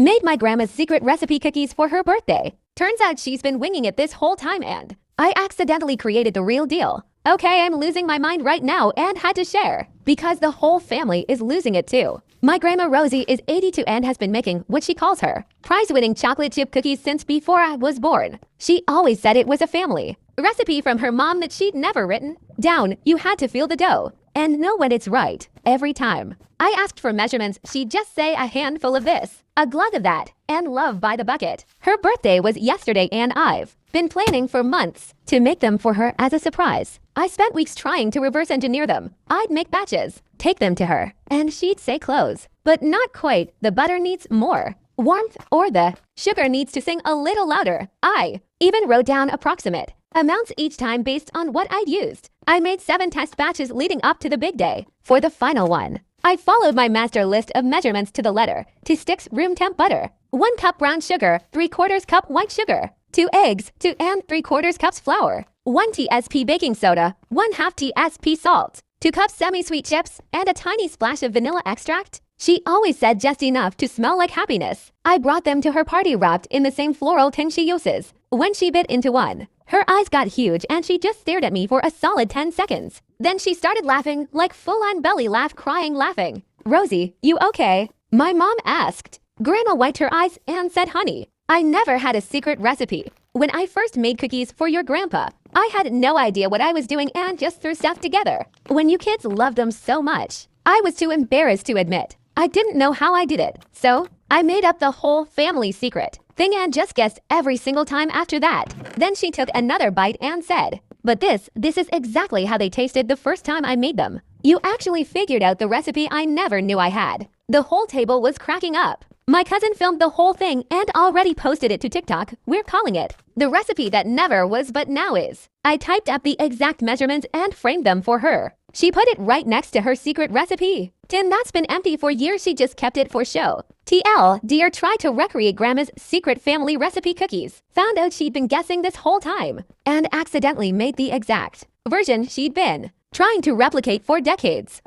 Made my grandma's secret recipe cookies for her birthday. Turns out she's been winging it this whole time and I accidentally created the real deal. Okay, I'm losing my mind right now and had to share because the whole family is losing it too. My grandma Rosie is 82 and has been making what she calls her prize-winning chocolate chip cookies since before I was born. She always said it was a family recipe from her mom that she'd never written down. You had to feel the dough and know when it's right every time. I asked for measurements, she'd just say a handful of this, a glug of that, and love by the bucket. Her birthday was yesterday and I've been planning for months to make them for her as a surprise. I spent weeks trying to reverse engineer them. I'd make batches, take them to her, and she'd say close. But not quite, the butter needs more warmth or the sugar needs to sing a little louder. I even wrote down approximate amounts each time based on what I'd used. I made 7 test batches leading up to the big day. For the final one, I followed my master list of measurements to the letter. 2 sticks room temp butter, 1 cup brown sugar, 3/4 cup white sugar, 2 eggs, 2 and 3/4 cups flour, 1 TSP baking soda, 1/2 TSP salt, 2 cups semi-sweet chips, and a tiny splash of vanilla extract. She always said just enough to smell like happiness. I brought them to her party wrapped in the same floral tin she uses. When she bit into one, her eyes got huge and she just stared at me for a solid 10 seconds. Then she started laughing, like full-on belly laugh, crying, laughing. Rosie, you okay? My mom asked. Grandma wiped her eyes and said, honey, I never had a secret recipe. When I first made cookies for your grandpa, I had no idea what I was doing and just threw stuff together. When you kids loved them so much, I was too embarrassed to admit. I didn't know how I did it. So I made up the whole family secret thing and just guessed every single time after that. Then she took another bite and said, but this is exactly how they tasted the first time I made them. You actually figured out the recipe I never knew I had. The whole table was cracking up. My cousin filmed the whole thing and already posted it to TikTok. We're calling it the recipe that never was but now is. I typed up the exact measurements and framed them for her. She put it right next to her secret recipe tin that's been empty for years. She just kept it for show. TL, dear, tried to recreate grandma's secret family recipe cookies. Found out she'd been guessing this whole time and accidentally made the exact version she'd been trying to replicate for decades.